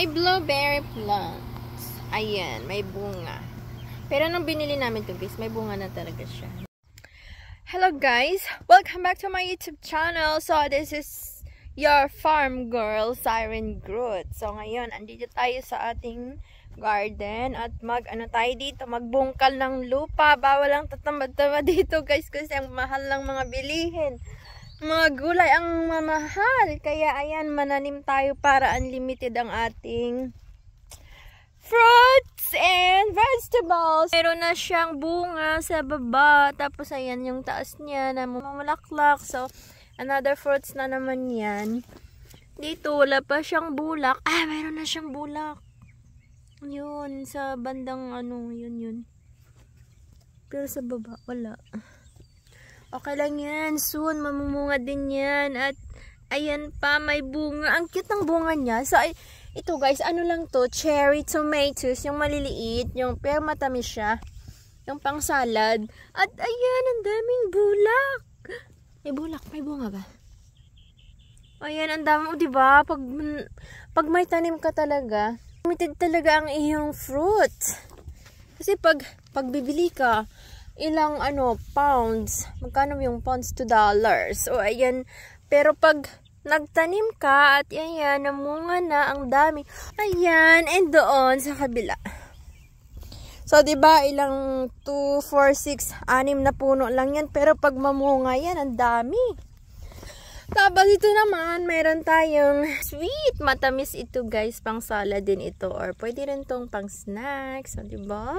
may blueberry plants. Ayan, may bunga. Pero nung binili namin ito guys, may bunga na talaga siya. Hello guys! Welcome back to my YouTube channel. So this is your farm girl, Siren Groot. So ngayon, andito tayo sa ating garden at magbungkal ng lupa. Bawal lang tatamad-tamad dito guys kasi ang mahal ng mga bilihin. Mga gulay ang mamahal. Kaya ayan, mananim tayo para unlimited ang ating fruits and vegetables. Meron na siyang bunga sa baba. Tapos ayan yung taas niya na mamulaklak. So another fruits na naman yan. Dito wala pa siyang bulak. Ah, meron na siyang bulak. Yun, sa bandang yun. Pero sa baba, wala. Okay lang yan. Soon, mamumunga din yan. At, ayan pa, may bunga. Ang cute ng bunga niya. So, ito guys, lang to? Cherry tomatoes. Yung maliliit. Pero matamis siya. Yung pang salad. At, ayan, ang daming bulak. May bulak. May bunga ba? Ayan, ang dami. Diba? Pag may tanim ka talaga, limited talaga ang iyong fruit. Kasi pag bibili ka, ilang pounds, magkano yung pounds? $2. O ayan, pero pag nagtanim ka at ayan, namunga na ang dami. Ayan, and doon sa kabila. So, diba, ilang 2, 4, 6, 6 na puno lang yan. Pero pag mamunga yan, ang dami. Tapos ito naman, meron tayong sweet. Matamis ito guys, pang salad din ito. Or pwede rin tong pang snacks. So, diba?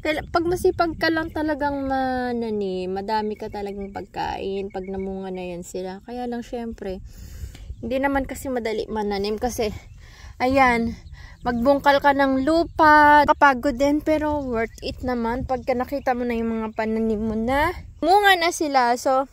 Pag masipag ka lang talagang mananim, madami ka talagang pagkain. Pag namunga na yan sila. Kaya lang syempre, hindi naman kasi madali mananim. Kasi, ayan, magbungkal ka ng lupa. Kapagod din, pero worth it naman. Pagka nakita mo na yung mga pananim mo na, munga na sila. So,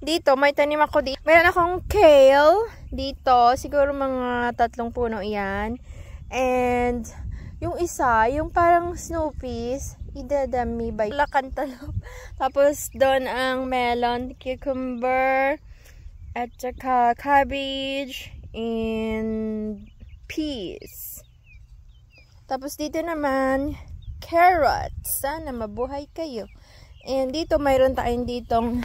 dito, may tanim ako dito. Meron akong kale dito. Siguro mga 3 puno yan. And, yung isa, yung parang snow peas, idadami ba? Cantaloupe. Tapos, doon ang melon, cucumber, at saka cabbage, and peas. Tapos, dito naman, carrots. Sana mabuhay kayo. And, dito, mayroon tayong ditong,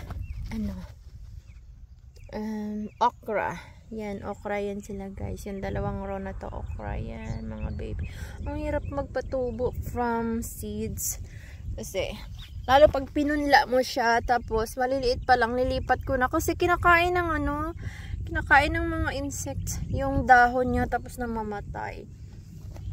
okra. Yan, okra yan sila guys. Yung 2 row na to, okra yan, mga baby. Ang hirap magpatubo from seeds. Kasi, lalo pag pinunla mo siya, tapos maliliit pa lang, nilipat ko na. Kasi kinakain ng kinakain ng mga insects yung dahon niya, tapos namamatay.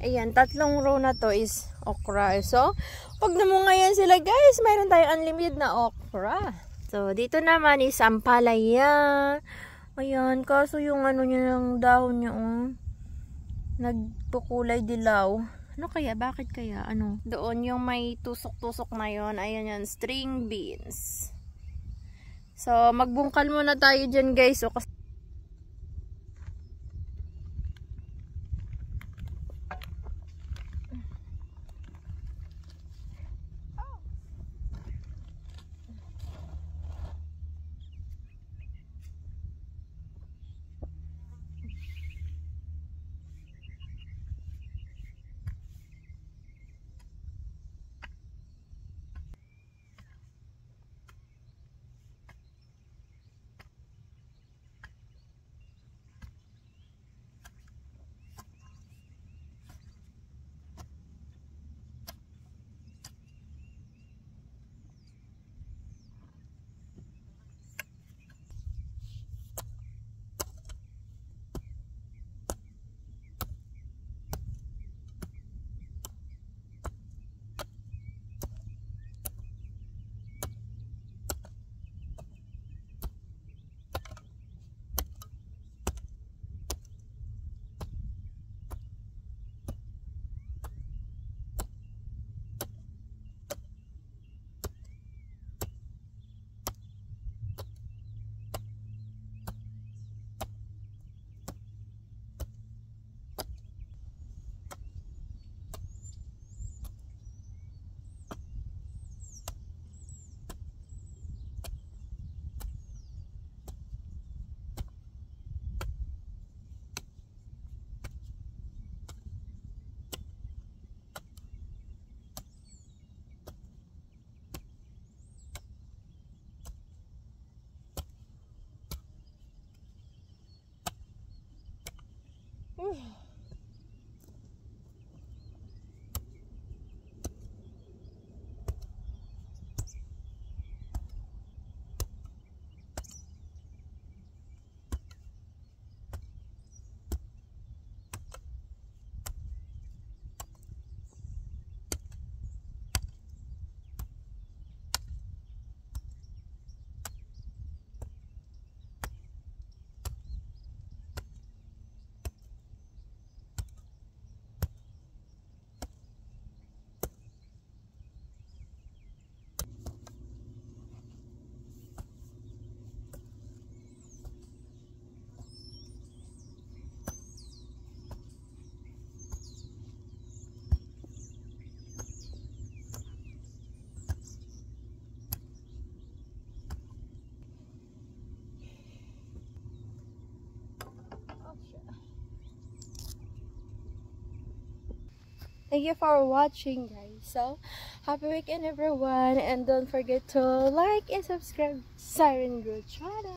Ayan, 3 row na to is okra. So, pag namunga yan sila guys, mayroon tayong unlimited na okra. So, dito naman is ampalaya. Ayan, kaso yung niya, yung dahon niya, nagpukulay dilaw. Ano kaya? Bakit kaya? Doon yung may tusok-tusok na yon. Ayan yan, string beans. So, magbungkal muna tayo dyan guys. So, Thank you for watching, guys. So, happy weekend, everyone. And don't forget to like and subscribe Siren Growth channel.